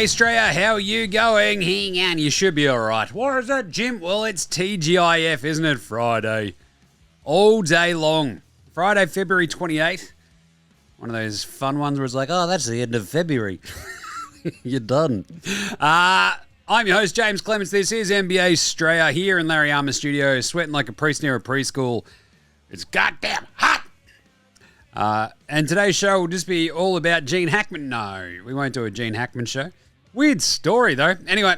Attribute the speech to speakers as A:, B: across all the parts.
A: NBA Straya, how are you going? Hang on, you should be alright. What is it, Jim? Well, it's TGIF, isn't it? Friday. All day long. Friday, February 28th. One of those fun ones where it's like, oh, that's the end of February. You're done. I'm your host, James Clements. This is NBA Straya here in Larry Armour Studio, sweating like a priest near a preschool. It's goddamn hot. And today's show will just be all about Gene Hackman. No, we won't do a Gene Hackman show. Weird story, though. Anyway,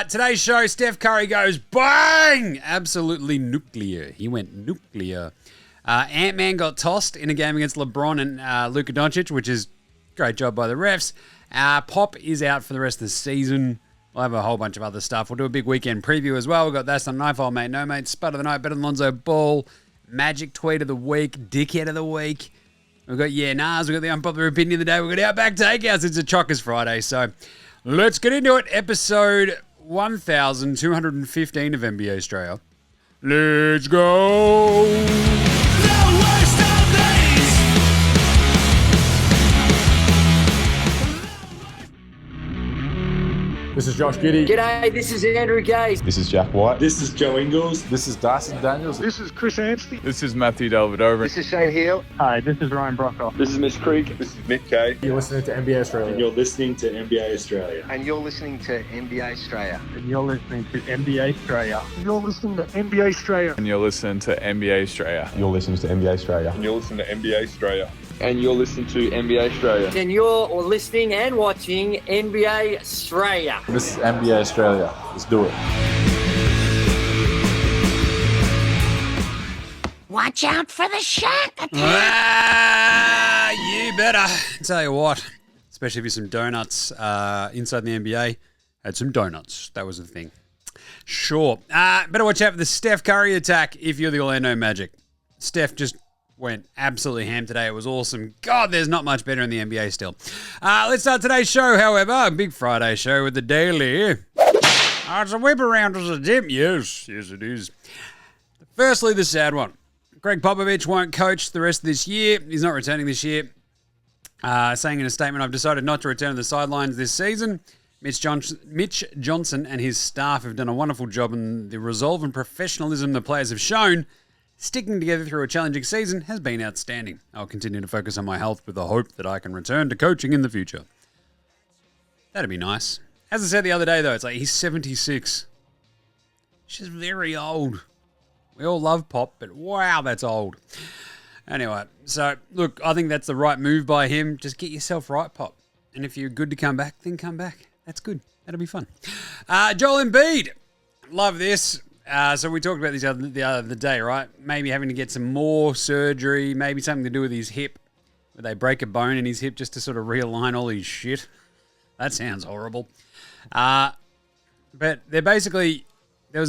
A: today's show, Steph Curry goes bang! Absolutely nuclear. He went nuclear. Ant-Man got tossed in a game against LeBron and Luka Doncic, which is great job by the refs. Pop is out for the rest of the season. We'll have a whole bunch of other stuff. We'll do a big weekend preview as well. We've got That's Not Knife, Old Mate, No Mate, Spud of the Night, Better Than Lonzo Ball, Magic Tweet of the Week, Dickhead of the Week. We've got Yeah Nahs, we've got the Unpopular Opinion of the Day, we've got Outback Takehouse. It's a Chockers Friday, so let's get into it. Episode 1215 of NBA Straya. Let's go!
B: This is Josh Giddey.
C: G'day, this is Andrew Gaze.
D: This is Jack White.
E: This is Joe Ingles.
B: This is Darcy Daniels.
F: This is Chris Anstey.
G: This is Matthew Delvedova.
C: This is Shane Hill.
F: Hi, this is Ryan Brockhoff.
E: This is Mitch Creek. This is Nick Kay.
B: You're listening to NBA Australia.
E: And you're listening to NBA Australia.
C: And you're listening to NBA Straya.
F: And you're listening to NBA Straya. You're listening to NBA Straya.
G: And you're listening to NBA Straya.
D: You're listening to NBA Australia.
E: And you're listening to NBA Australia.
H: And you're listening to NBA Australia.
C: And you're listening and watching NBA Straya.
D: This is NBA Australia. Let's do it.
I: Watch out for the shark attack.
A: You better. Tell you what, especially if you're some donuts inside the NBA. Had some donuts. That was the thing. Sure. Better watch out for the Steph Curry attack if you're the Orlando Magic. Steph just went absolutely ham today. It was awesome. God, there's not much better in the NBA still. Let's start today's show, however. A big Friday show with the daily. It's a whip around as a dip. Yes, it is. Firstly, the sad one. Greg Popovich won't coach the rest of this year. He's not returning this year. Saying in a statement, I've decided not to return to the sidelines this season. Mitch Johnson and his staff have done a wonderful job, and the resolve and professionalism the players have shown sticking together through a challenging season has been outstanding. I'll continue to focus on my health with the hope that I can return to coaching in the future. That'd be nice. As I said the other day, though, it's like he's 76. She's very old. We all love Pop, but wow, that's old. Anyway, so look, I think that's the right move by him. Just get yourself right, Pop. And if you're good to come back, then come back. That's good. That'll be fun. Joel Embiid. Love this. So we talked about this the other day, right? Maybe having to get some more surgery, maybe something to do with his hip, where they break a bone in his hip just to sort of realign all his shit. That sounds horrible. But there was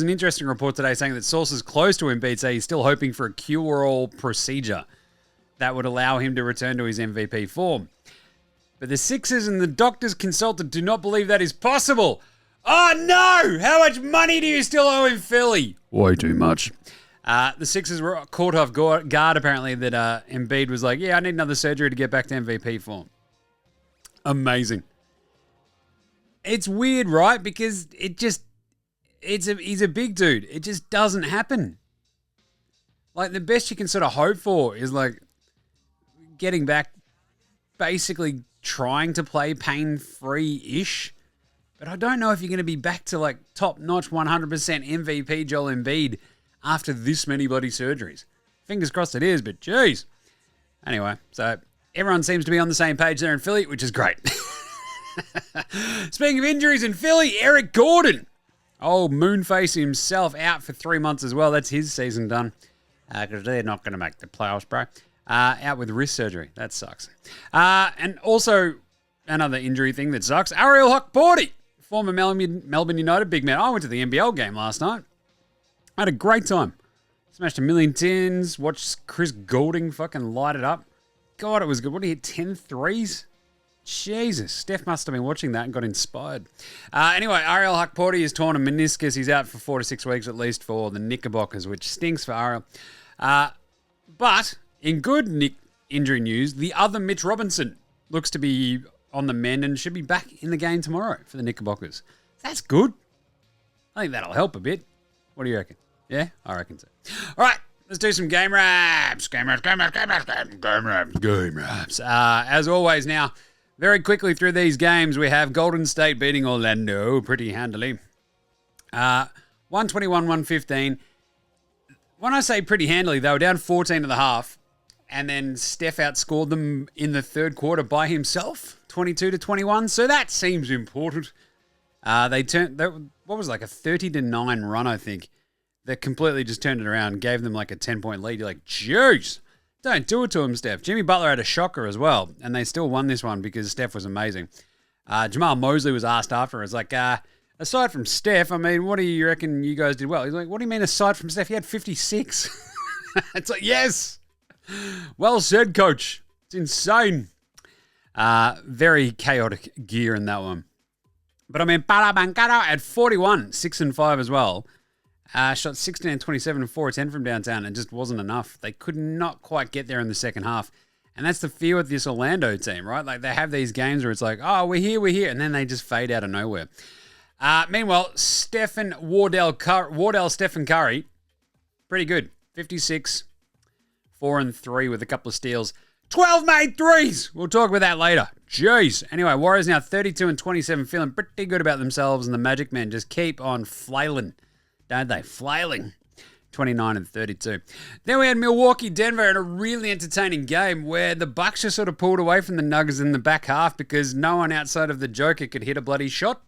A: an interesting report today saying that sources close to Embiid say he's still hoping for a cure-all procedure that would allow him to return to his MVP form. But the Sixers and the doctors consulted do not believe that is possible. Oh, no! How much money do you still owe in Philly? Way too much. The Sixers were caught off guard, apparently, that Embiid was like, yeah, I need another surgery to get back to MVP form. Amazing. It's weird, right? Because he's a big dude. It just doesn't happen. Like, the best you can sort of hope for is, like, getting back, basically trying to play pain-free-ish. But I don't know if you're going to be back to, like, top-notch 100% MVP Joel Embiid after this many bloody surgeries. Fingers crossed it is, but geez. Anyway, so everyone seems to be on the same page there in Philly, which is great. Speaking of injuries in Philly, Eric Gordon. Old Moonface himself out for 3 months as well. That's his season done. Because they're not going to make the playoffs, bro. Out with wrist surgery. That sucks. And also, another injury thing that sucks. Ariel Hukporti. Former Melbourne United big man. I went to the NBL game last night. I had a great time. Smashed a million tins. Watched Chris Goulding fucking light it up. God, it was good. What did he hit? 10 threes? Jesus. Steph must have been watching that and got inspired. Anyway, Ariel Hukporti is torn a meniscus. He's out for 4 to 6 weeks at least for the Knickerbockers, which stinks for Ariel. But in good injury news, the other Mitch Robinson looks to be on the mend and should be back in the game tomorrow for the Knickerbockers. That's good. I think that'll help a bit. What do you reckon? Yeah, I reckon so. All right, let's do some game wraps. Game wraps. As always now, very quickly through these games, we have Golden State beating Orlando pretty handily. 121-115. When I say pretty handily, they were down 14 at the half, and then Steph outscored them in the third quarter by himself, 22-21. So that seems important. They turned, what was it, like a 30-9 run, I think, that completely just turned it around, gave them like a 10-point lead. You're like, jeez, don't do it to him, Steph. Jimmy Butler had a shocker as well, and they still won this one because Steph was amazing. Jamal Mosley was asked after. It's like, aside from Steph, I mean, what do you reckon you guys did well? He's like, what do you mean aside from Steph? He had 56. It's like, yes. Well said, coach. It's insane. Very chaotic gear in that one. But I mean, Barabankara at 41, 6-5 as well. Shot 16 and 27 and 4 10 from downtown. It just wasn't enough. They could not quite get there in the second half. And that's the fear with this Orlando team, right? Like they have these games where it's like, oh, we're here. And then they just fade out of nowhere. Meanwhile, Wardell, Stephen Curry, pretty good. 56, 4 and 3 with a couple of steals. 12 made threes. We'll talk about that later. Jeez. Anyway, Warriors now 32 and 27, feeling pretty good about themselves, and the Magic Men just keep on flailing, don't they? Flailing. 29 and 32. Then we had Milwaukee, Denver in a really entertaining game where the Bucks just sort of pulled away from the Nuggets in the back half because no one outside of the Joker could hit a bloody shot.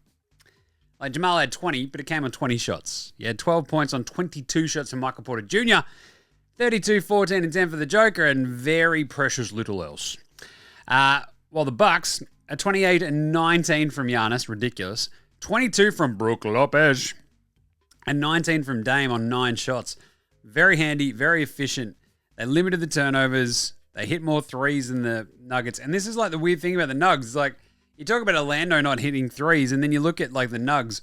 A: Like Jamal had 20, but it came on 20 shots. He had 12 points on 22 shots from Michael Porter Jr., 32, 14, and 10 for the Joker, and very precious little else. While the Bucks are 28 and 19 from Giannis, ridiculous. 22 from Brook Lopez, and 19 from Dame on 9 shots. Very handy, very efficient. They limited the turnovers. They hit more threes than the Nuggets. And this is like the weird thing about the Nugs. It's like, you talk about Orlando not hitting threes, and then you look at like the Nugs.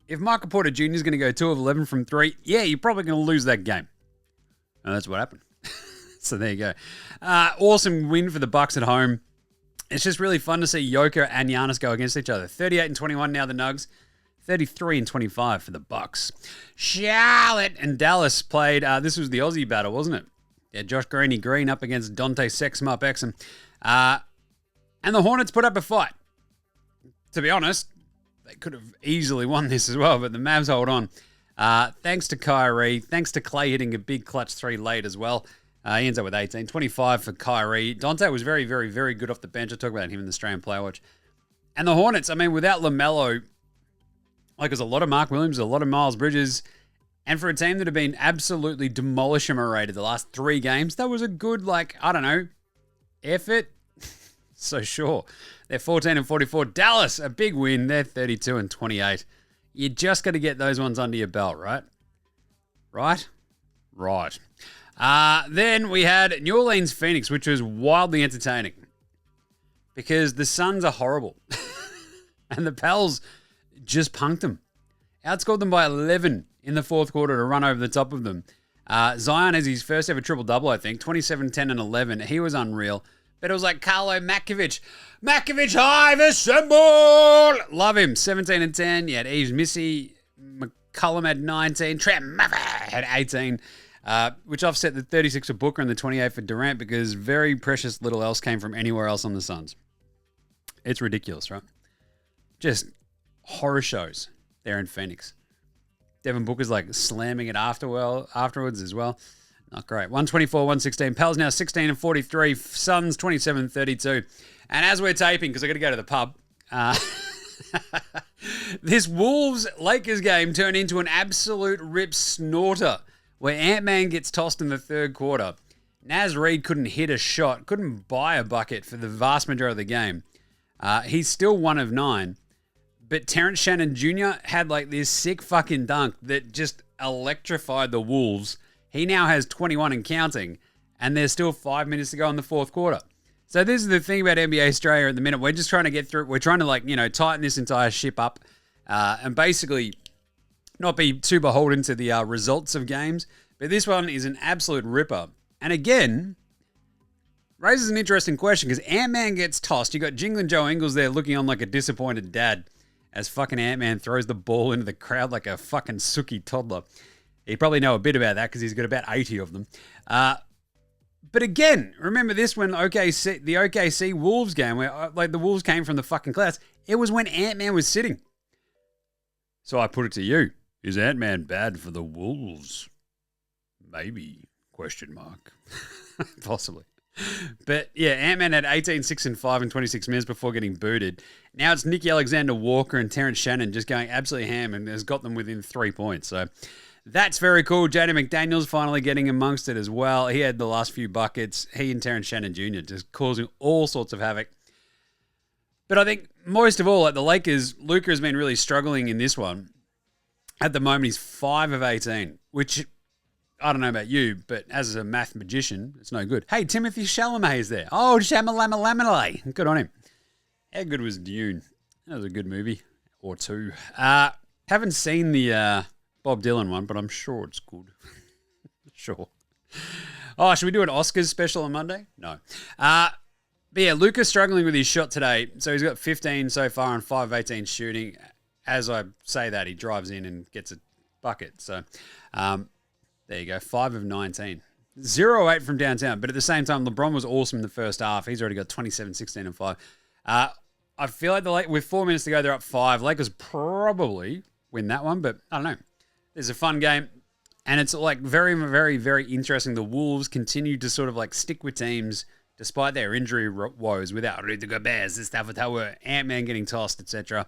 A: If Michael Porter Jr. is going to go 2 of 11 from 3, yeah, you're probably going to lose that game. And that's what happened. So there you go. Awesome win for the Bucks at home. It's just really fun to see Joker and Giannis go against each other. 38 and 21 now the Nugs. 33 and 25 for the Bucks. Charlotte and Dallas played. This was the Aussie battle, wasn't it? Yeah, Josh Green up against Dante Exum. And the Hornets put up a fight. To be honest, they could have easily won this as well, but the Mavs hold on. Thanks to Kyrie. Thanks to Clay hitting a big clutch 3 late as well. He ends up with 18. 25 for Kyrie. Dante was very, very, very good off the bench. I'll talk about him in the Australian Player Watch. And the Hornets, I mean, without LaMelo, like there's a lot of Mark Williams, a lot of Miles Bridges, and for a team that have been absolutely demolition-rated the last 3 games, that was a good, effort. So sure. They're 14 and 44. Dallas, a big win. They're 32 and 28. You just got to get those ones under your belt, right? Right. Then we had New Orleans Phoenix, which was wildly entertaining because the Suns are horrible. And the Pels just punked them. Outscored them by 11 in the fourth quarter to run over the top of them. Zion has his first ever triple-double, I think. 27, 10, and 11. He was unreal. But it was like Carlo Makovic. Makovic Hive, assemble! Love him. 17 and 10. You had Eves Missy. McCollum had 19. Trent Murphy had 18. Which offset the 36 for Booker and the 28 for Durant because very precious little else came from anywhere else on the Suns. It's ridiculous, right? Just horror shows there in Phoenix. Devin Booker's like slamming it afterwards as well. Not great. 124-116. Pels now 16 and 43. Suns 27 and 32. And as we're taping, because I got to go to the pub, this Wolves-Lakers game turned into an absolute rip snorter where Ant-Man gets tossed in the third quarter. Naz Reid couldn't hit a shot, couldn't buy a bucket for the vast majority of the game. He's still 1 of 9. But Terrence Shannon Jr. had like this sick fucking dunk that just electrified the Wolves. He now has 21 and counting, and there's still 5 minutes to go in the fourth quarter. So this is the thing about NBA Straya at the minute. We're just trying to get through. We're trying to tighten this entire ship up and basically not be too beholden to the results of games. But this one is an absolute ripper. And again, raises an interesting question because Ant-Man gets tossed. You got Jingling Joe Ingles there looking on like a disappointed dad as fucking Ant-Man throws the ball into the crowd like a fucking sooky toddler. You probably know a bit about that because he's got about 80 of them. But again, remember this when the OKC Wolves game where like the Wolves came from the fucking clouds. It was when Ant-Man was sitting. So I put it to you. Is Ant-Man bad for the Wolves? Maybe. ? Possibly. But yeah, Ant-Man had 18, 6, and 5 in 26 minutes before getting booted. Now it's Nicky Alexander-Walker and Terrence Shannon just going absolutely ham and has got them within 3 points. So that's very cool. Jaden McDaniels finally getting amongst it as well. He had the last few buckets. He and Terrence Shannon Jr. just causing all sorts of havoc. But I think most of all, at the Lakers, Luka has been really struggling in this one. At the moment, he's 5 of 18, which I don't know about you, but as a math magician, it's no good. Hey, Timothy Chalamet is there. Oh, Shamalama. Good on him. How good was Dune? That was a good movie. Or two. Haven't seen the Bob Dylan one, but I'm sure it's good. Sure. Oh, should we do an Oscars special on Monday? No. But yeah, Luka's struggling with his shot today. So he's got 15 so far and 5 of 18 shooting. As I say that, he drives in and gets a bucket. So there you go, 5 of 19. 0-8 from downtown. But at the same time, LeBron was awesome in the first half. He's already got 27, 16, and 5. I feel like with 4 minutes to go, they're up 5. Lakers probably win that one, but I don't know. It's a fun game. And it's like very, very, very interesting. The Wolves continue to sort of like stick with teams despite their injury woes without Rudy Gobert, Steph Curry, Ant-Man getting tossed, etc.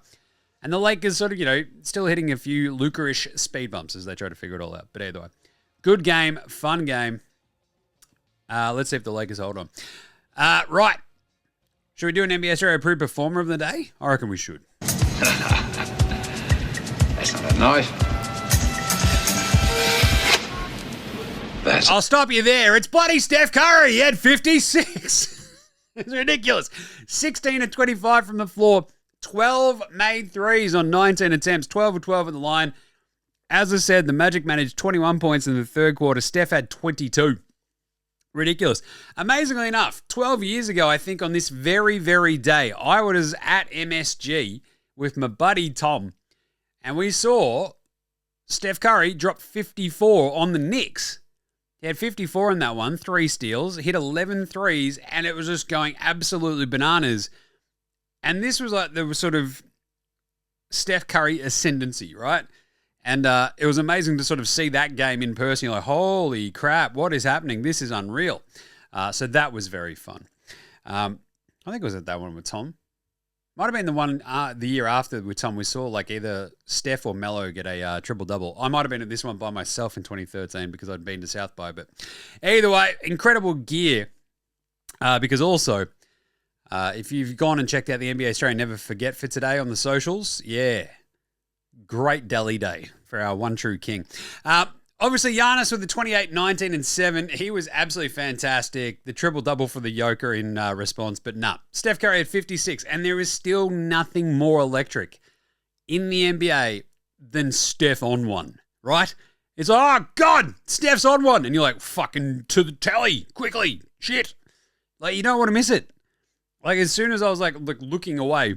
A: And the Lakers sort of, still hitting a few Luka-ish speed bumps as they try to figure it all out. But either way, good game, fun game. Let's see if the Lakers hold on. Right. Should we do an NBA Straya approved performer of the day? I reckon we should.
J: That's not a knife.
A: I'll stop you there. It's bloody Steph Curry. He had 56. It's ridiculous. 16 of 25 from the floor. 12 made threes on 19 attempts. 12 of 12 at the line. As I said, the Magic managed 21 points in the third quarter. Steph had 22. Ridiculous. Amazingly enough, 12 years ago, I think on this very, very day, I was at MSG with my buddy Tom, and we saw Steph Curry drop 54 on the Knicks. He had 54 in that one, 3 steals, hit 11 threes, and it was just going absolutely bananas. And this was like the sort of Steph Curry ascendancy, right? And it was amazing to sort of see that game in person. You're like, holy crap, what is happening? This is unreal. So that was very fun. I think it was at that one with Tom. Might have been the one the year after with Tom. We saw like either Steph or Melo get a triple-double. I might have been at this one by myself in 2013 because I'd been to South by. But either way, incredible gear. Because also, if you've gone and checked out the NBA Straya Never Forget for today on the socials, yeah, great Delhi day for our one true king. Obviously, Giannis with the 28, 19, and 7. He was absolutely fantastic. The triple-double for the Joker in response, but nah. Steph Curry had 56, and there is still nothing more electric in the NBA than Steph on one, right? It's like, oh, God, Steph's on one. And you're like, fucking to the telly, quickly, shit. Like, you don't want to miss it. Like, as soon as I was like looking away,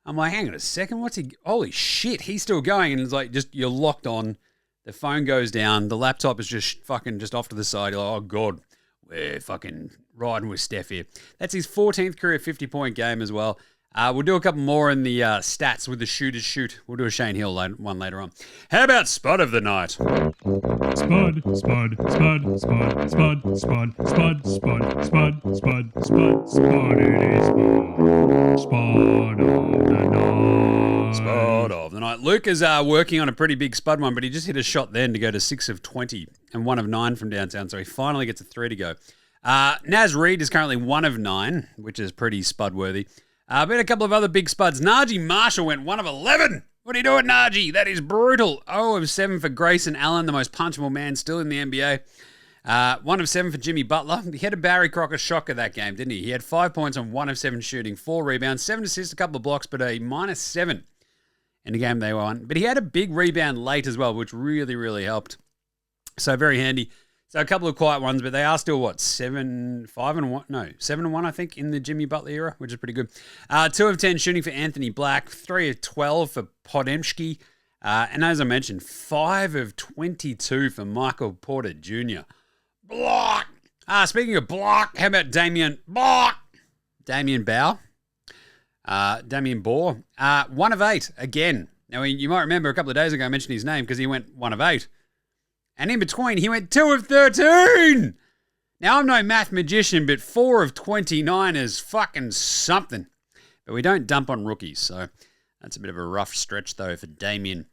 A: I'm like, hang on a second, what's he, holy shit, he's still going. And it's like, just, you're locked on. The phone goes down. The laptop is just fucking just off to the side. You're like, oh, God, we're fucking riding with Steph here. That's his 14th career 50-point game as well. We'll do a couple more in the stats with the shooters shoot. We'll do a Shane Hill one later on. How about Spud of the night?
K: Spud. It is Spud of the night.
A: Spud of the night. Luke is working on a pretty big Spud one, but he just hit a shot then to go to 6 of 20 and 1 of 9 from downtown, so he finally gets a 3 to go. Naz Reid is currently 1 of 9, which is pretty Spud-worthy. But a couple of other big Spuds. Najee Marshall went 1 of 11. What are you doing, Najee? That is brutal. 0 of 7 for Grayson Allen, the most punchable man still in the NBA. 1 of 7 for Jimmy Butler. He had a Barry Crocker shocker that game, didn't he? He had 5 points on 1 of 7 shooting, 4 rebounds, 7 assists, a couple of blocks, but a -7 in the game they won. But he had a big rebound late as well, which really, really helped. So very handy. So a couple of quiet ones, but they are still, 7-1? No, 7-1, I think, in the Jimmy Butler era, which is pretty good. 2 of 10 shooting for Anthony Black, 3 of 12 for Podemski, and as I mentioned, 5 of 22 for Michael Porter Jr. Block! Speaking of block, how about Damian Bow? Damian Bohr, 1 of 8 again. Now, you might remember a couple of days ago I mentioned his name because he went 1 of 8. And in between, he went 2 of 13. Now, I'm no math magician, but 4 of 29 is fucking something. But we don't dump on rookies, so that's a bit of a rough stretch, though, for Damien.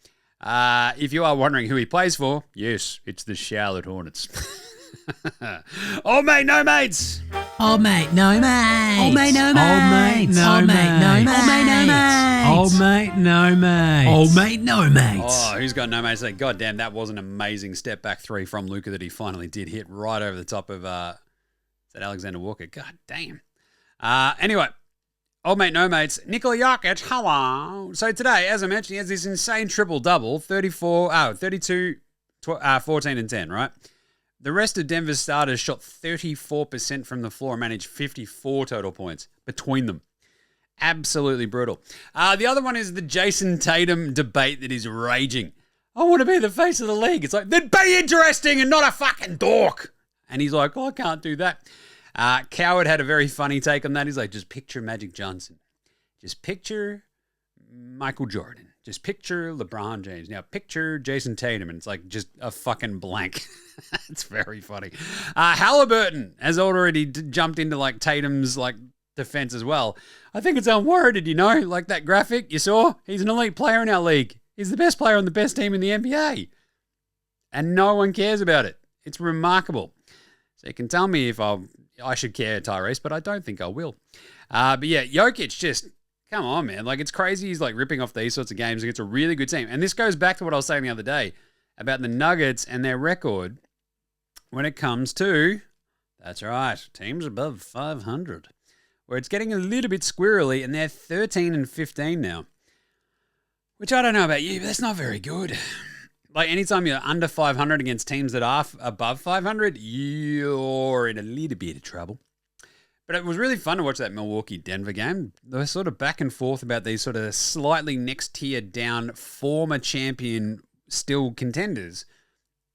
A: If you are wondering who he plays for, yes, it's the Charlotte Hornets. Old mate, no mates.
I: Old mate, no mates.
K: Old mate, no mates.
I: Old mate, no mates.
K: Old mate, no mates.
I: Old mate, no mates.
A: Oh, who's got no mates? Like, God damn, that was an amazing step back 3 from Luka that he finally did hit right over the top of, is that Alexander Walker? God damn. Anyway, old mate, no mates. Nikola Jokic, hello. So today, as I mentioned, he has this insane triple-double, 32, 14 and 10, right? The rest of Denver's starters shot 34% from the floor and managed 54 total points between them. Absolutely brutal. The other one is the Jason Tatum debate that is raging. I want to be the face of the league. It's like, then be interesting and not a fucking dork. And he's like, I can't do that. Coward had a very funny take on that. He's like, just picture Magic Johnson. Just picture Michael Jordan. Just picture LeBron James. Now picture Jason Tatum, and it's like just a fucking blank. It's very funny. Halliburton has already jumped into like Tatum's like defense as well. I think it's unwarranted, like that graphic you saw. He's an elite player in our league. He's the best player on the best team in the NBA, and no one cares about it. It's remarkable. So you can tell me if I should care, Tyrese, but I don't think I will. But yeah, Jokic just. Come on, man. Like, it's crazy he's, like, ripping off these sorts of games against a really good team. And this goes back to what I was saying the other day about the Nuggets and their record when it comes to, that's right, teams above 500, where it's getting a little bit squirrely, and they're 13 and 15 now, which I don't know about you, but that's not very good. Like, anytime you're under 500 against teams that are above 500, you're in a little bit of trouble. But it was really fun to watch that Milwaukee-Denver game. They were sort of back and forth about these sort of slightly next tier down former champion still contenders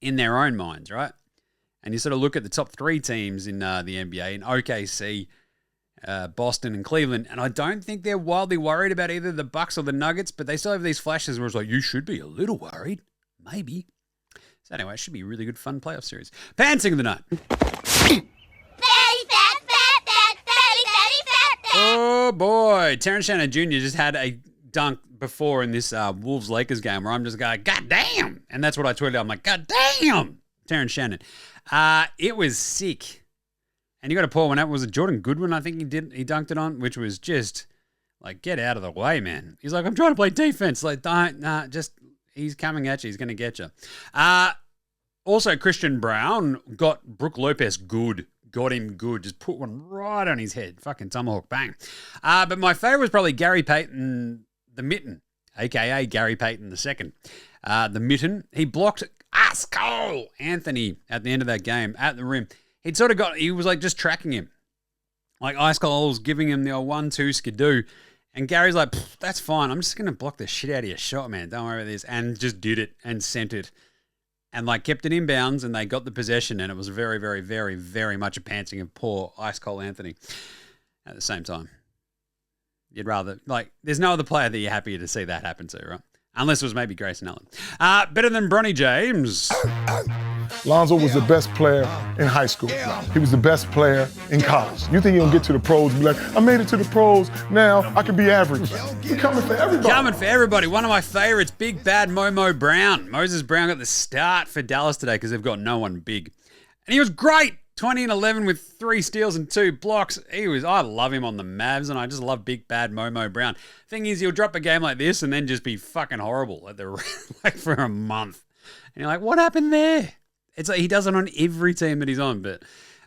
A: in their own minds, right? And you sort of look at the top 3 teams in the NBA, in OKC, Boston and Cleveland, and I don't think they're wildly worried about either the Bucks or the Nuggets, but they still have these flashes where it's like, you should be a little worried. Maybe. So anyway, it should be a really good fun playoff series. Pantsing of the night. Oh, boy. Terrence Shannon Jr. just had a dunk before in this Wolves-Lakers game where I'm just going, God damn. And that's what I tweeted. I'm like, God damn, Terrence Shannon. It was sick. And you got to pull one out. Was it Jordan Goodwin, I think he dunked it on, which was just like, get out of the way, man. He's like, I'm trying to play defense. Like, he's coming at you. He's going to get you. Also, Christian Brown got Brook Lopez good. Got him good. Just put one right on his head. Fucking tomahawk bang. But my favorite was probably Gary Payton, the mitten, a.k.a. Gary Payton II. The mitten. He blocked Ice Cold Anthony at the end of that game at the rim. He was like just tracking him. Like Ice Cold's giving him the old 1-2 skidoo. And Gary's like, that's fine. I'm just going to block the shit out of your shot, man. Don't worry about this. And just did it and sent it. And like kept it in bounds, and they got the possession, and it was very, very, very, very much a pantsing of poor Ice Cold Anthony at the same time. You'd rather, like, there's no other player that you're happier to see that happen to, right? Unless it was maybe Grayson Allen. Better than Bronny James.
J: Lonzo was the best player in high school. He was the best player in college. You think he'll get to the pros and be like, I made it to the pros, now I can be average. We're coming for everybody.
A: Coming for everybody. One of my favorites, big bad Momo Brown. Moses Brown got the start for Dallas today because they've got no one big. And he was great. 20 and 11 with 3 steals and 2 blocks. I love him on the Mavs, and I just love big bad Momo Brown. Thing is, he'll drop a game like this and then just be fucking horrible at the like for a month. And you're like, what happened there? It's like he does it on every team that he's on, but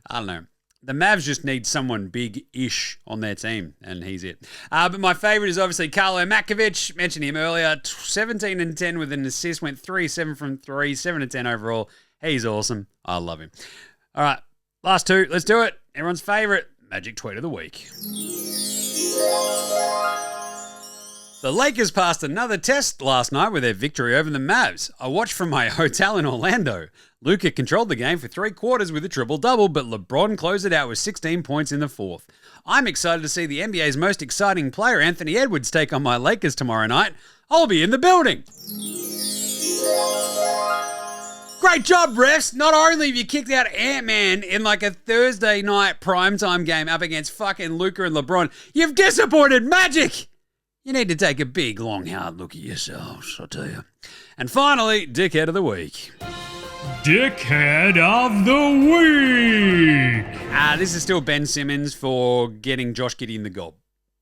A: I don't know. The Mavs just need someone big-ish on their team, and he's it. But my favorite is obviously Carlo Makovic. Mentioned him earlier. 17 and 10 with an assist. Went 3-7 from 3, 7 and 10 overall. He's awesome. I love him. All right, last two. Let's do it. Everyone's favorite Magic tweet of the week. The Lakers passed another test last night with their victory over the Mavs. I watched from my hotel in Orlando. Luka controlled the game for 3 quarters with a triple-double, but LeBron closed it out with 16 points in the fourth. I'm excited to see the NBA's most exciting player, Anthony Edwards, take on my Lakers tomorrow night. I'll be in the building. Great job, refs. Not only have you kicked out Ant-Man in like a Thursday night primetime game up against fucking Luka and LeBron, you've disappointed Magic. You need to take a big, long, hard look at yourselves, I'll tell you. And finally, Dickhead of the Week.
K: Dickhead of the Week.
A: This is still Ben Simmons for getting Josh Giddey in the gob.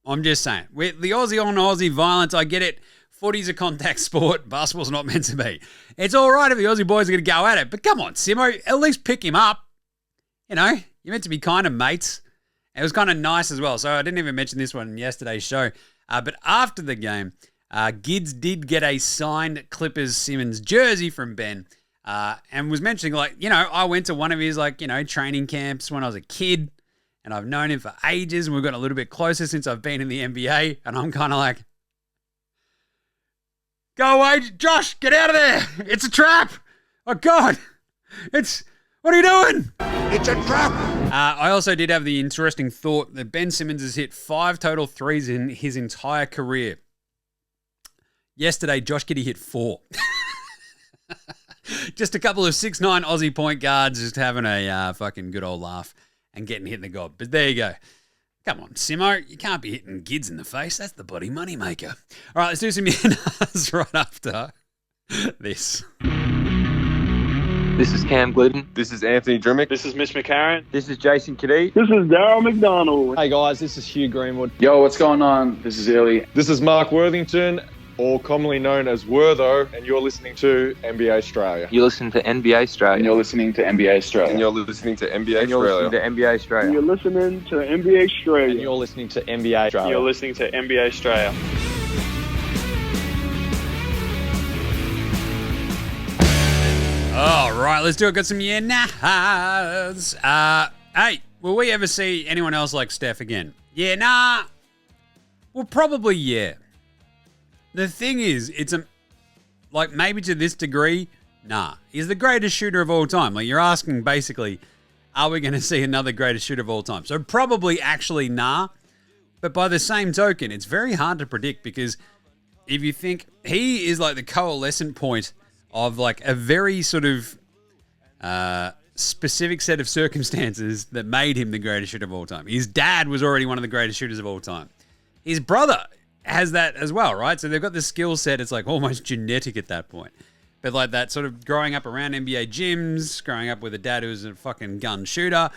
A: I'm just saying. With the Aussie on Aussie violence, I get it. Footy's a contact sport. Basketball's not meant to be. It's all right if the Aussie boys are going to go at it. But come on, Simo, at least pick him up. You know, you're meant to be kind of mates. It was kind of nice as well. So I didn't even mention this one in yesterday's show. But after the game, Gids did get a signed Clippers Simmons jersey from Ben and was mentioning, like, you know, I went to one of his, like, you know, training camps when I was a kid and I've known him for ages and we've gotten a little bit closer since I've been in the NBA. And I'm kind of like, go away, Josh, get out of there. It's a trap. Oh, God. What are you doing? It's a trap. I also did have the interesting thought that Ben Simmons has hit 5 total threes in his entire career. Yesterday, Josh Giddey hit 4. Just a couple of 6'9" Aussie point guards just having a fucking good old laugh and getting hit in the gob. But there you go. Come on, Simo. You can't be hitting Gids in the face. That's the bloody moneymaker. All right, let's do some Yanas right after this.
H: This is Cam Glidden.
E: This is Anthony Drimmick.
F: This is Mitch McCarron.
H: This is Jason Kadee.
F: This is Daryl McDonald.
D: Hey guys, this is Hugh Greenwood.
L: Yo, what's going on? This is Illy.
E: This is Mark Worthington, or commonly known as Wortho, and you're listening to NBA Straya.
H: You listen to NBA Straya.
L: And you're listening to NBA Straya.
E: And you're listening to NBA
H: And you're listening to NBA Straya.
F: You're listening to NBA Straya.
D: And you're listening to NBA Straya.
F: You're listening to NBA Straya.
A: All right, let's do it. Got some yeah-nahs. Hey, will we ever see anyone else like Steph again? Yeah, nah. Well, probably yeah. The thing is, it's like maybe to this degree, nah. He's the greatest shooter of all time. Like you're asking basically, are we going to see another greatest shooter of all time? So probably actually nah. But by the same token, it's very hard to predict because if you think he is like the coalescent point of like a very sort of specific set of circumstances that made him the greatest shooter of all time. His dad was already one of the greatest shooters of all time. His brother has that as well, right? So they've got the skill set. It's like almost genetic at that point. But like that sort of growing up around NBA gyms, growing up with a dad who's a fucking gun shooter,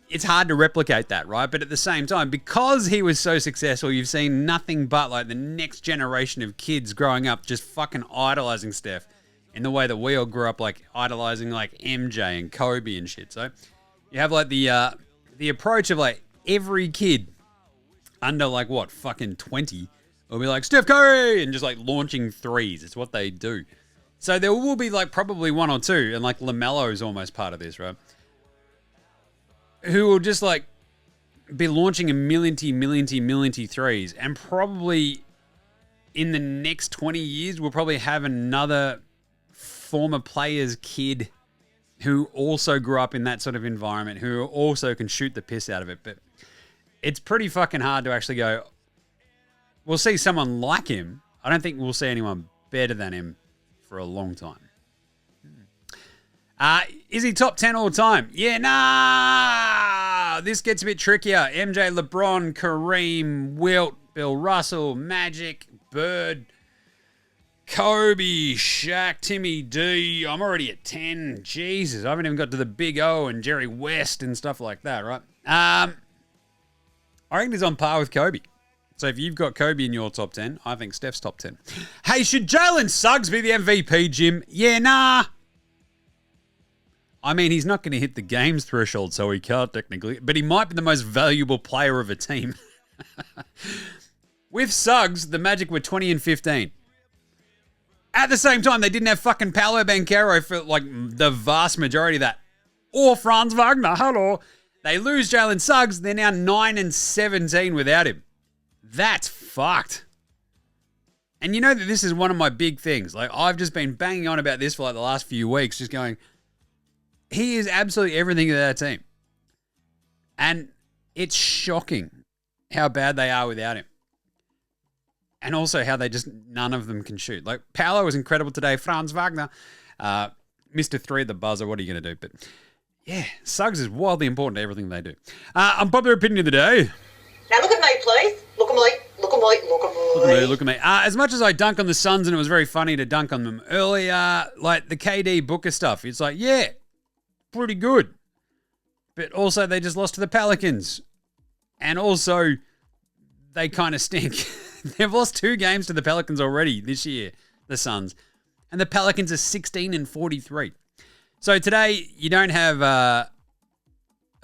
A: it's hard to replicate that, right? But at the same time, because he was so successful, you've seen nothing but like the next generation of kids growing up just fucking idolizing Steph in the way that we all grew up like idolizing like MJ and Kobe and shit. So you have like the approach of like every kid under like what, fucking 20 will be like Steph Curry and just like launching threes. It's what they do. So there will be like probably one or two, and like LaMelo is almost part of this, right? Who will just like be launching a million threes, and probably in the next 20 years we'll probably have another former player's kid who also grew up in that sort of environment, who also can shoot the piss out of it. But it's pretty fucking hard to actually go, we'll see someone like him. I don't think we'll see anyone better than him for a long time. Is he top 10 all time? Yeah, nah. This gets a bit trickier. MJ, LeBron, Kareem, Wilt, Bill Russell, Magic, Bird, Kobe, Shaq, Timmy D. I'm already at 10. Jesus, I haven't even got to the Big O and Jerry West and stuff like that, right? I reckon he's on par with Kobe. So if you've got Kobe in your top 10, I think Steph's top 10. Hey, should Jalen Suggs be the MVP, Jim? Yeah, nah. I mean, he's not going to hit the games threshold, so he can't technically, but he might be the most valuable player of a team. With Suggs, the Magic were 20-15. At the same time, they didn't have fucking Paolo Banchero for like the vast majority of that. Or Franz Wagner, hello. They lose Jalen Suggs. They're now 9-17 without him. That's fucked. And you know that this is one of my big things. Like, I've just been banging on about this for like the last few weeks, just going, he is absolutely everything to that team. And it's shocking how bad they are without him. And also how they just, none of them can shoot. Like, Paolo was incredible today. Franz Wagner missed a 3 at the buzzer. What are you going to do? But yeah, Suggs is wildly important to everything they do. Unpopular opinion of the day.
M: Now look at me, please. Look at me. Look at me. Look at me.
A: Look at me. Look at me. As much as I dunk on the Suns, and it was very funny to dunk on them earlier, like the KD Booker stuff, it's like, yeah, pretty good. But also they just lost to the Pelicans. And also they kind of stink. They've lost 2 games to the Pelicans already this year, the Suns. And the Pelicans are 16-43. So today you don't have, I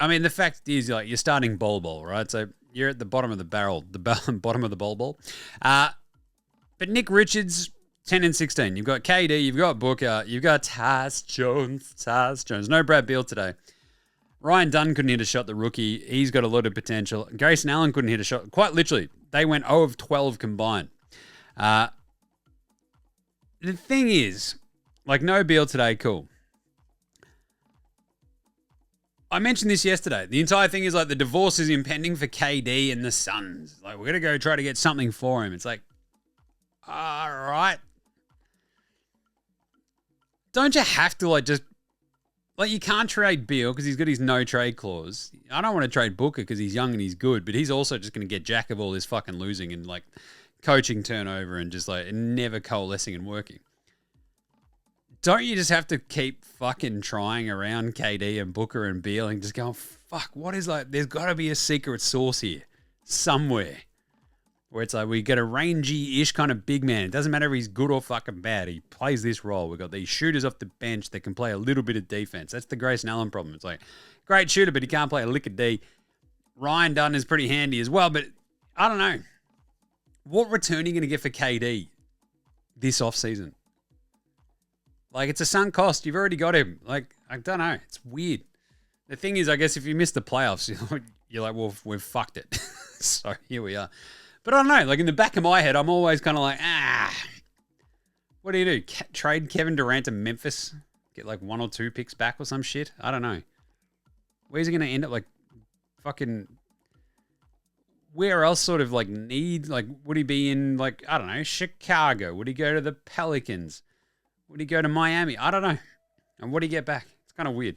A: mean, the fact is like you're starting Bol, right? So you're at the bottom of the barrel, the bottom of the Bol. But Nick Richards, 10-16. You've got KD, you've got Booker, you've got Taz Jones. No Brad Beal today. Ryan Dunn couldn't hit a shot, the rookie. He's got a lot of potential. Grayson Allen couldn't hit a shot. Quite literally, they went 0 of 12 combined. The thing is, like, no Beal today, cool. I mentioned this yesterday. The entire thing is like the divorce is impending for KD and the Suns. Like, we're going to go try to get something for him. It's like, all right. Don't you have to like just, like, you can't trade Beal because he's got his no trade clause. I don't want to trade Booker because he's young and he's good, but he's also just going to get jack of all this fucking losing and like coaching turnover and just like never coalescing and working. Don't you just have to keep fucking trying around KD and Booker and Beal and just go, fuck, what is like, there's got to be a secret sauce here somewhere where it's like we get a rangy-ish kind of big man. It doesn't matter if he's good or fucking bad. He plays this role. We've got these shooters off the bench that can play a little bit of defense. That's the Grayson Allen problem. It's like, great shooter, but he can't play a lick of D. Ryan Dunn is pretty handy as well, but I don't know. What return are you going to get for KD this offseason? Like, it's a sunk cost. You've already got him. Like, I don't know. It's weird. The thing is, I guess if you miss the playoffs, you're like, well, we've fucked it. So here we are. But I don't know. Like, in the back of my head, I'm always kind of like, what do you do? Trade Kevin Durant to Memphis? Get like 1 or 2 picks back or some shit? I don't know. Where's he going to end up? Like, fucking, where else sort of like need, like, would he be in, like, I don't know, Chicago? Would he go to the Pelicans? Would he go to Miami? I don't know. And what do you get back? It's kind of weird.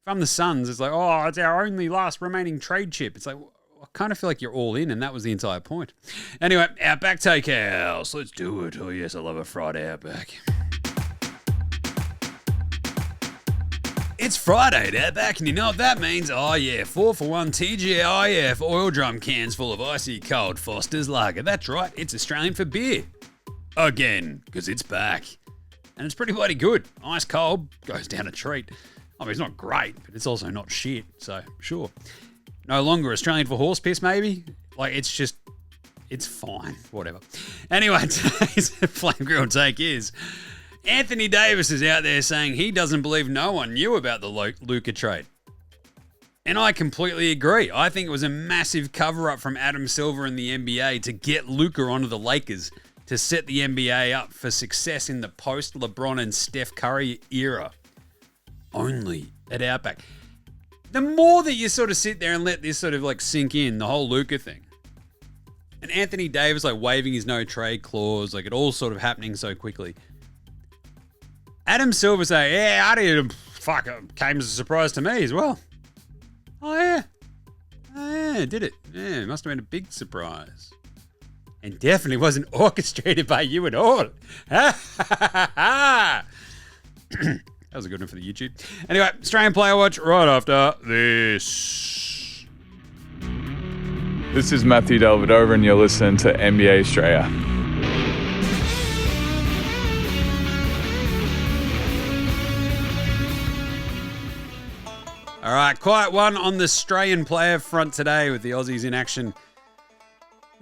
A: From the Suns, it's like, oh, it's our only last remaining trade chip. It's like, I kind of feel like you're all in, and that was the entire point. Anyway, Outback Takehouse. Let's do it. Oh, yes, I love a Friday Outback. It's Friday at Outback, and you know what that means? Oh, yeah, 4-for-1 TGIF oil drum cans full of icy cold Foster's Lager. That's right, it's Australian for beer. Again, because it's back. And it's pretty bloody good. Ice cold, goes down a treat. I mean, it's not great, but it's also not shit. So, sure. No longer Australian for horse piss, maybe? Like, it's just, it's fine. Whatever. Anyway, today's Flame Grill take is Anthony Davis is out there saying he doesn't believe no one knew about the Luka trade. And I completely agree. I think it was a massive cover-up from Adam Silver and the NBA to get Luka onto the Lakers to set the NBA up for success in the post-LeBron and Steph Curry era. Only at Outback. The more that you sort of sit there and let this sort of like sink in, the whole Luka thing, and Anthony Davis like waving his no trade clause, like it all sort of happening so quickly. Adam Silver saying, yeah, I did, fuck, it came as a surprise to me as well. Oh yeah, did it. Yeah, it must have been a big surprise. And definitely wasn't orchestrated by you at all. That was a good one for the YouTube. Anyway, Australian Player Watch right after this.
G: This is Matthew Delvedova, and you're listening to NBA Straya. All
A: right, quiet one on the Australian player front today with the Aussies in action.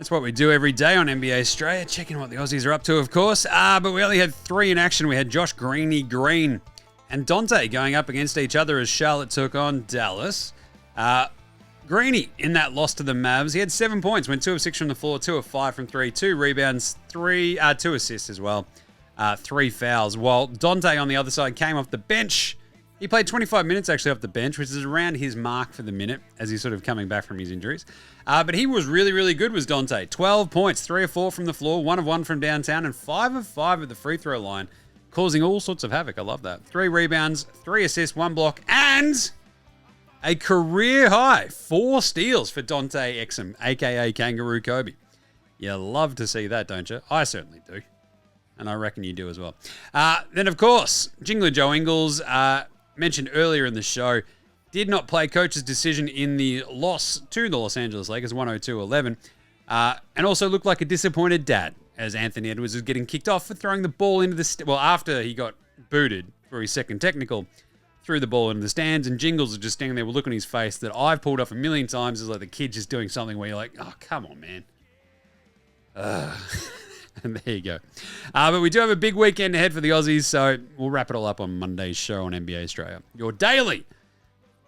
A: That's what we do every day on NBA Straya, checking what the Aussies are up to, of course. But we only had 3 in action. We had Josh Greeny Green and Dante going up against each other as Charlotte took on Dallas. Greeny in that loss to the Mavs. He had 7 points, went 2 of 6 from the floor, 2 of 5 from 3, 2 rebounds, 2 assists as well, 3 fouls. While Dante on the other side came off the bench. He played 25 minutes actually off the bench, which is around his mark for the minute as he's sort of coming back from his injuries. But he was really, really good, was Dante. 12 points, 3 of 4 from the floor, 1 of 1 from downtown, and 5 of 5 at the free throw line, causing all sorts of havoc. I love that. 3 rebounds, 3 assists, 1 block, and a career high 4 steals for Dante Exum, a.k.a. Kangaroo Kobe. You love to see that, don't you? I certainly do. And I reckon you do as well. Then, of course, Jingler Joe Ingles, mentioned earlier in the show, did not play coach's decision in the loss to the Los Angeles Lakers, 102-11, and also looked like a disappointed dad as Anthony Edwards was getting kicked off for throwing the ball into the... after he got booted for his second technical, threw the ball into the stands, and Jingles was just standing there with a look on his face that I've pulled off a million times. It's like the kid just doing something where you're like, oh, come on, man. And there you go. But we do have a big weekend ahead for the Aussies, so we'll wrap it all up on Monday's show on NBA Straya. Your daily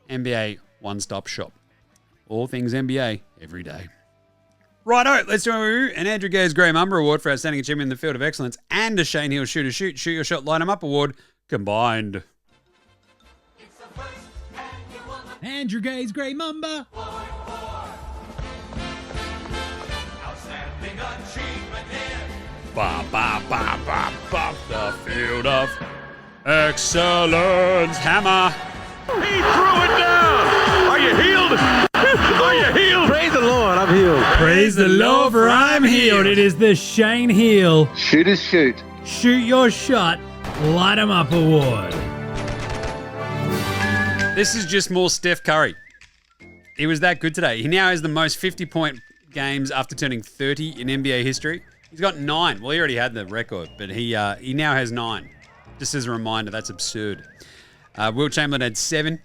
A: NBA one-stop shop. All things NBA every day. Righto, let's do an Andrew Gaze Grey MAMBA Award for Outstanding Achievement in the Field of Excellence and a Shane Hill Shoot Your Shot, Light 'em Up Award combined.
I: Andrew Gaze Grey MAMBA.
A: Ba, ba, ba, ba, ba, the Field of Excellence. Hammer.
N: He threw it down. Are you healed? Are you healed?
O: Praise the Lord, I'm healed.
K: Praise the Lord, for I'm healed. It is the Shane Hill
H: Shooters Shoot.
K: Shoot Your Shot, Light 'em Up Award.
A: This is just more Steph Curry. He was that good today. He now has the most 50-point games after turning 30 in NBA history. He's got 9. Well, he already had the record, but he now has 9. Just as a reminder, that's absurd. Wilt Chamberlain had 7.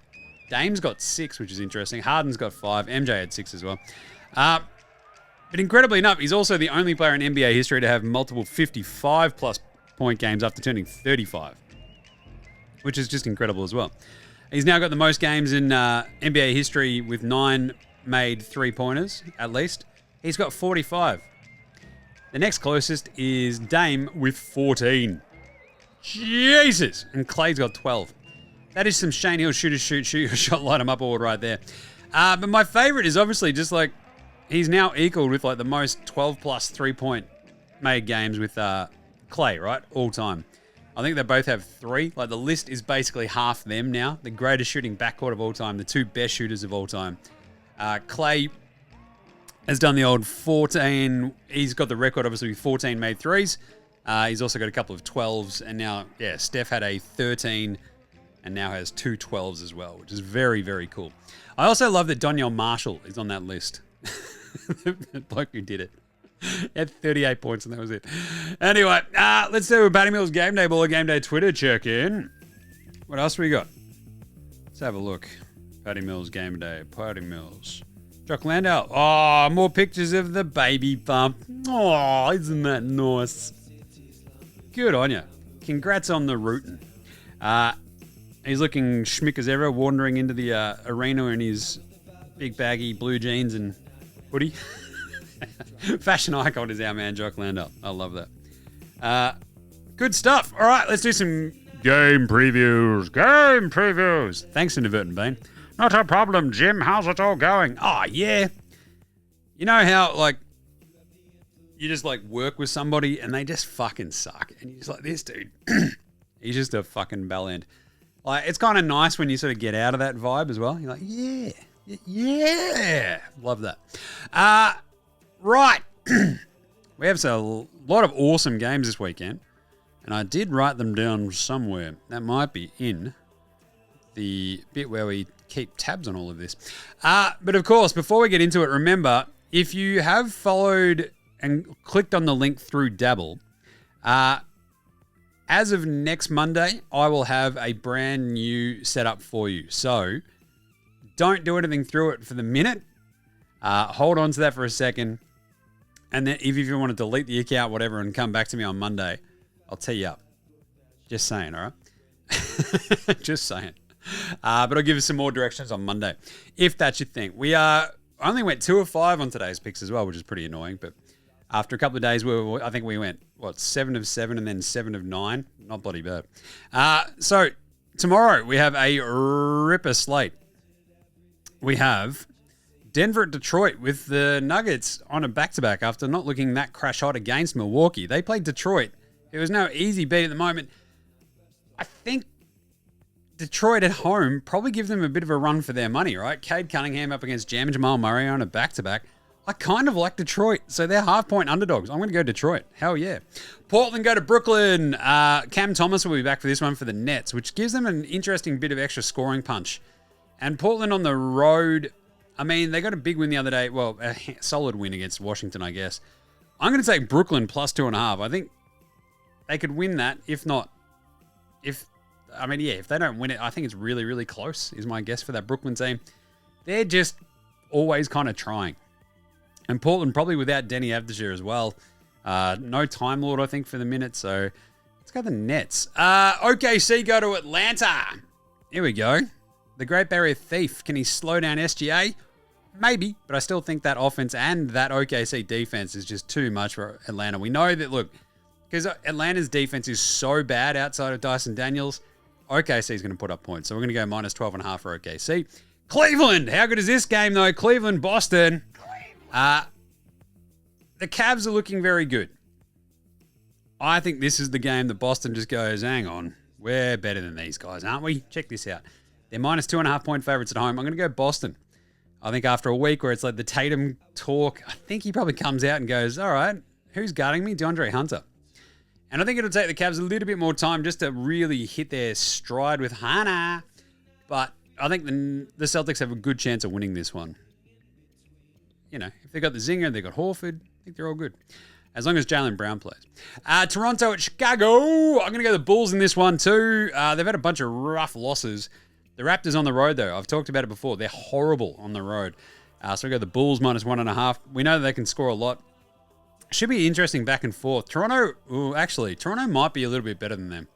A: Dame's got 6, which is interesting. Harden's got 5. MJ had 6 as well. But incredibly enough, he's also the only player in NBA history to have multiple 55-plus point games after turning 35, which is just incredible as well. He's now got the most games in NBA history with 9 made three-pointers, at least. He's got 45. The next closest is Dame with 14. Jesus! And Clay's got 12. That is some Shane Hill Shoot Your Shot, Light 'em Up Award right there. But my favorite is obviously just like, he's now equaled with like the most 12-plus three-point made games with Clay, right? All time. I think they both have 3. Like, the list is basically half them now. The greatest shooting backcourt of all time. The 2 best shooters of all time. Clay has done the old 14. He's got the record, obviously, with 14 made threes. He's also got a couple of 12s. And now, Steph had a 13 and now has 2 12s as well, which is very, very cool. I also love that Donyell Marshall is on that list. The bloke who did it. He had 38 points and that was it. Anyway, let's do a Patty Mills Game Day Baller Game Day Twitter check-in. What else we got? Let's have a look. Patty Mills Game Day. Patty Mills. Jock Landau. Oh, more pictures of the baby bump. Oh, isn't that nice? Good on you. Congrats on the rootin'. He's looking schmick as ever, wandering into the arena in his big baggy blue jeans and hoodie. Fashion icon is our man, Jock Landau. I love that. Good stuff. All right, let's do some game previews. Game previews. Thanks, Inadvertent Bean. Not a problem, Jim. How's it all going? Oh, yeah. You know how, like, you just, like, work with somebody and they just fucking suck. And you're just like, this dude, he's just a fucking bellend. Like, it's kind of nice when you sort of get out of that vibe as well. You're like, yeah. Love that. Right. We have a lot of awesome games this weekend. And I did write them down somewhere. That might be in the bit where we keep tabs on all of this. But of course, before we get into it, remember, if you have followed and clicked on the link through Dabble, as of next Monday, I will have a brand new setup for you. So don't do anything through it for the minute. Hold on to that for a second. And then if you want to delete the account, whatever, and come back to me on Monday, I'll tee you up. Just saying, all right? Just saying. But I'll give you some more directions on Monday, if that's your thing. We only went 2 of 5 on today's picks as well, which is pretty annoying. But after a couple of days, I think we went, 7 of 7 and then 7 of 9. Not bloody bad. So tomorrow we have a ripper slate. We have Denver at Detroit with the Nuggets on a back-to-back after not looking that crash hot against Milwaukee. They played Detroit. It was no easy beat at the moment. I think Detroit at home probably give them a bit of a run for their money, right? Cade Cunningham up against Jam and Jamal Murray on a back-to-back. I kind of like Detroit, so they're half-point underdogs. I'm going to go Detroit. Hell yeah. Portland go to Brooklyn. Cam Thomas will be back for this one for the Nets, which gives them an interesting bit of extra scoring punch. And Portland on the road, I mean, they got a big win the other day. Well, a solid win against Washington, I guess. I'm going to take Brooklyn plus 2.5. I think they could win that. If not, if they don't win it, I think it's really, really close, is my guess for that Brooklyn team. They're just always kind of trying. And Portland probably without Denny Avdija as well. No Time Lord, I think, for the minute. So let's go the Nets. OKC go to Atlanta. Here we go. The Great Barrier Thief. Can he slow down SGA? Maybe, but I still think that offense and that OKC defense is just too much for Atlanta. We know that, look, because Atlanta's defense is so bad outside of Dyson Daniels, OKC is going to put up points. So we're going to go minus 12.5 for OKC. Cleveland. How good is this game, though? Cleveland, Boston. The Cavs are looking very good. I think this is the game that Boston just goes, hang on, we're better than these guys, aren't we? Check this out. They're minus 2.5 point favorites at home. I'm going to go Boston. I think after a week where it's like the Tatum talk, I think he probably comes out and goes, all right, who's guarding me? DeAndre Hunter. And I think it'll take the Cavs a little bit more time just to really hit their stride with Hana. But I think the Celtics have a good chance of winning this one. You know, if they've got the Zinger, they've got Horford, I think they're all good. As long as Jaylen Brown plays. Toronto at Chicago. I'm going to go the Bulls in this one too. They've had a bunch of rough losses. The Raptors on the road, though, I've talked about it before. They're horrible on the road. So we go the Bulls minus 1.5. We know that they can score a lot. Should be interesting back and forth. Toronto might be a little bit better than them.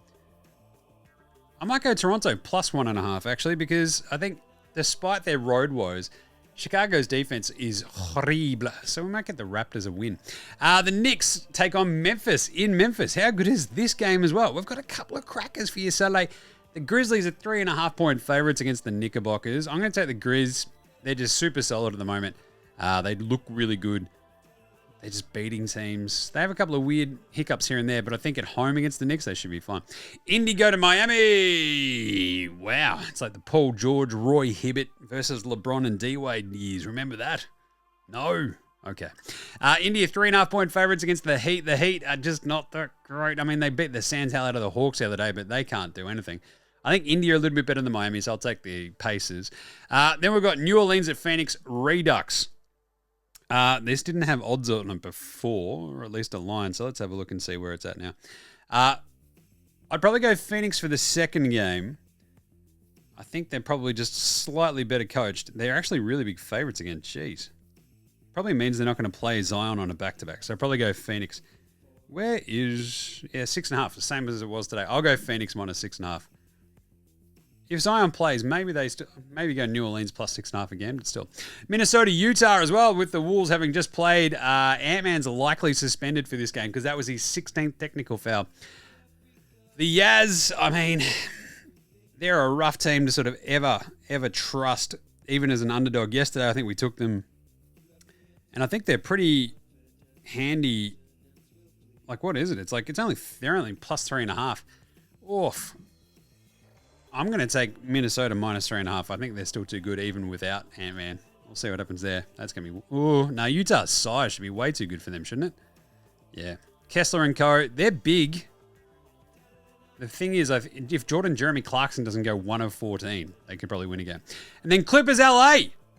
A: I might go Toronto plus 1.5, actually, because I think despite their road woes, Chicago's defense is horrible. So we might get the Raptors a win. The Knicks take on Memphis in Memphis. How good is this game as well? We've got a couple of crackers for you Saturday. The Grizzlies are 3.5 point favorites against the Knickerbockers. I'm going to take the Grizz. They're just super solid at the moment. They look really good. They're just beating teams. They have a couple of weird hiccups here and there, but I think at home against the Knicks, they should be fine. Indy go to Miami. Wow. It's like the Paul George, Roy Hibbert versus LeBron and D-Wade years. Remember that? No. Okay. Indy are 3.5 point favorites against the Heat. The Heat are just not that great. I mean, they beat the Sands hell out of the Hawks the other day, but they can't do anything. I think Indy are a little bit better than Miami, so I'll take the Pacers. Then we've got New Orleans at Phoenix Redux. This didn't have odds on it before, or at least a line, so let's have a look and see where it's at now. I'd probably go Phoenix for the second game. I think they're probably just slightly better coached. They're actually really big favorites again. Jeez. Probably means they're not going to play Zion on a back-to-back, so I'll probably go Phoenix. Where is... Yeah, 6.5, the same as it was today. I'll go Phoenix minus 6.5. If Zion plays, maybe go New Orleans plus 6.5 again, but still. Minnesota, Utah as well, with the Wolves having just played. Ant-Man's likely suspended for this game because that was his 16th technical foul. The Jazz, I mean, they're a rough team to sort of ever trust, even as an underdog. Yesterday, I think we took them, and I think they're pretty handy. Like, what is it? They're only plus 3.5. Oof. I'm going to take Minnesota minus 3.5. I think they're still too good even without Ant-Man. We'll see what happens there. That's going to be... Oh, no, Utah's size should be way too good for them, shouldn't it? Yeah. Kessler and co, they're big. The thing is, if Jeremy Clarkson doesn't go 1 of 14, they could probably win again. And then Clippers LA.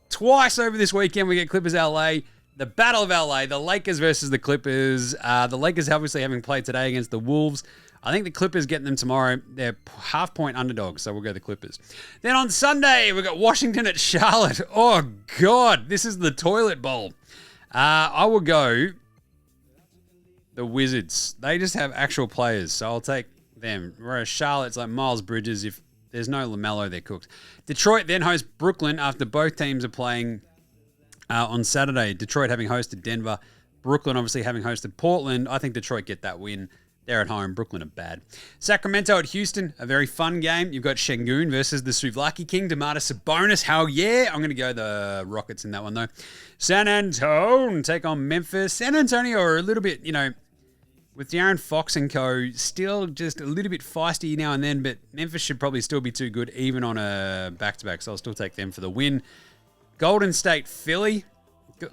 A: Twice over this weekend, we get Clippers LA. The Battle of LA, the Lakers versus the Clippers. The Lakers obviously having played today against the Wolves. I think the Clippers getting them tomorrow. They're half-point underdogs, so we'll go the Clippers. Then on Sunday, we've got Washington at Charlotte. Oh, God, this is the toilet bowl. I will go the Wizards. They just have actual players, so I'll take them. Whereas Charlotte's like Miles Bridges. If there's no LaMelo, they're cooked. Detroit then hosts Brooklyn after both teams are playing on Saturday. Detroit having hosted Denver. Brooklyn obviously having hosted Portland. I think Detroit get that win. They're at home. Brooklyn are bad. Sacramento at Houston, a very fun game. You've got Şengün versus the Souvlaki King, Domantas Sabonis. Hell yeah. I'm going to go the Rockets in that one, though. San Antonio take on Memphis. San Antonio are a little bit, with De'Aaron Fox and co, still just a little bit feisty now and then, but Memphis should probably still be too good, even on a back-to-back, so I'll still take them for the win. Golden State, Philly.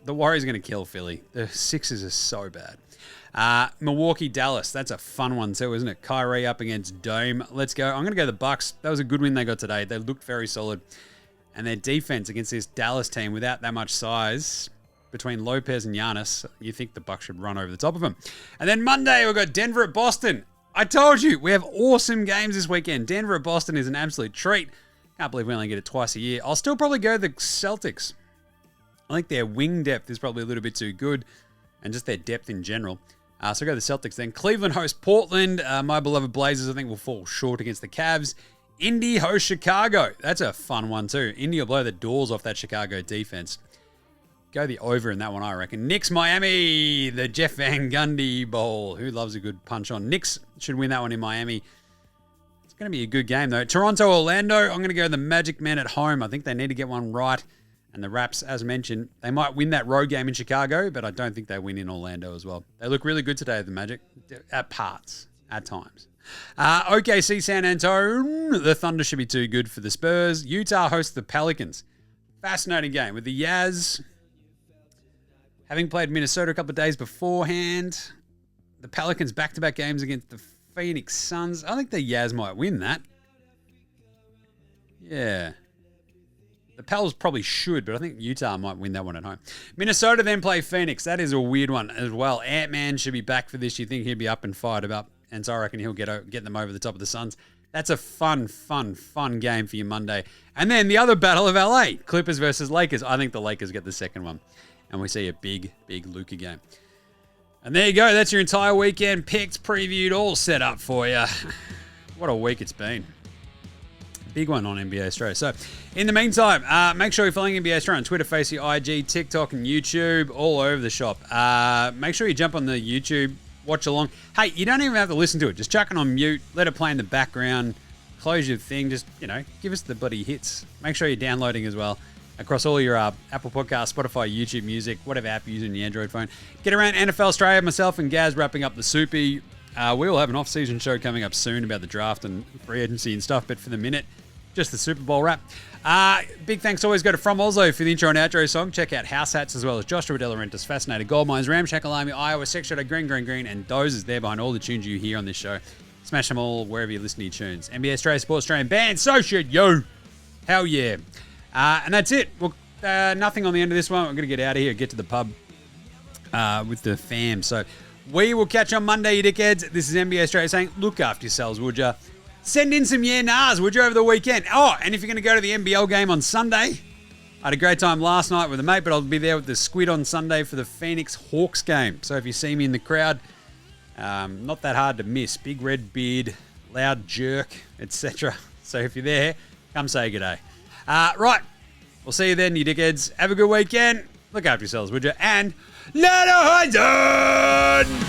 A: The Warriors are going to kill Philly. The Sixers are so bad. Milwaukee, Dallas. That's a fun one too, isn't it? Kyrie up against Dome. Let's go. I'm going to go the Bucks. That was a good win they got today. They looked very solid. And their defense against this Dallas team without that much size, between Lopez and Giannis, you think the Bucks should run over the top of them. And then Monday, we've got Denver at Boston. I told you, we have awesome games this weekend. Denver at Boston is an absolute treat. Can't believe we only get it twice a year. I'll still probably go the Celtics. I think their wing depth is probably a little bit too good, and just their depth in general. So go the Celtics then. Cleveland host Portland. My beloved Blazers, I think, will fall short against the Cavs. Indy host Chicago. That's a fun one too. Indy will blow the doors off that Chicago defense. Go the over in that one, I reckon. Knicks Miami, the Jeff Van Gundy Bowl. Who loves a good punch on? Knicks should win that one in Miami. It's going to be a good game though. Toronto Orlando. I'm going to go the Magic Men at home. I think they need to get one right. And the Raps, as mentioned, they might win that road game in Chicago, but I don't think they win in Orlando as well. They look really good today, the Magic, at parts, at times. OKC San Antonio, the Thunder should be too good for the Spurs. Utah hosts the Pelicans. Fascinating game with the Jazz having played Minnesota a couple of days beforehand. The Pelicans back-to-back games against the Phoenix Suns. I think the Jazz might win that. Yeah. The Pels probably should, but I think Utah might win that one at home. Minnesota then play Phoenix. That is a weird one as well. Ant-Man should be back for this. You think he'd be up and fired up, and so I reckon he'll get them over the top of the Suns. That's a fun game for you Monday. And then the other battle of LA, Clippers versus Lakers. I think the Lakers get the second one, and we see a big Luka game. And there you go. That's your entire weekend picked, previewed, all set up for you. What a week it's been. Big one on NBA Straya. So, in the meantime, make sure you're following NBA Straya on Twitter, Facebook, IG, TikTok, and YouTube, all over the shop. Make sure you jump on the YouTube, watch along. Hey, you don't even have to listen to it. Just chuck it on mute, let it play in the background, close your thing, just, give us the bloody hits. Make sure you're downloading as well across all your Apple Podcasts, Spotify, YouTube Music, whatever app you're using on your Android phone. Get around NFL Straya, myself and Gaz wrapping up the Soupy. We will have an off-season show coming up soon about the draft and free agency and stuff, but for the minute, just the Super Bowl wrap. Big thanks always go to From Oslo for the intro and outro song. Check out House Hats as well as Joshua De Laurentiis, Fascinated Gold Mines, Ramshackle Army, Iowa, Sex Shadow, Green, and Dozers there behind all the tunes you hear on this show. Smash them all wherever you listen to your tunes. NBA Straya, Sports Australian Band, so shit, yo. Hell yeah. And that's it. Well, nothing on the end of this one. I'm going to get out of here, get to the pub with the fam. So we will catch you on Monday, you dickheads. This is NBA Straya saying, look after yourselves, would ya? Send in some nahs, would you, over the weekend? Oh, and if you're going to go to the NBL game on Sunday, I had a great time last night with a mate, but I'll be there with the Squid on Sunday for the Phoenix Hawks game. So if you see me in the crowd, not that hard to miss. Big red beard, loud jerk, etc. So if you're there, come say good day. Right, we'll see you then, you dickheads. Have a good weekend. Look after yourselves, would you? And let it on!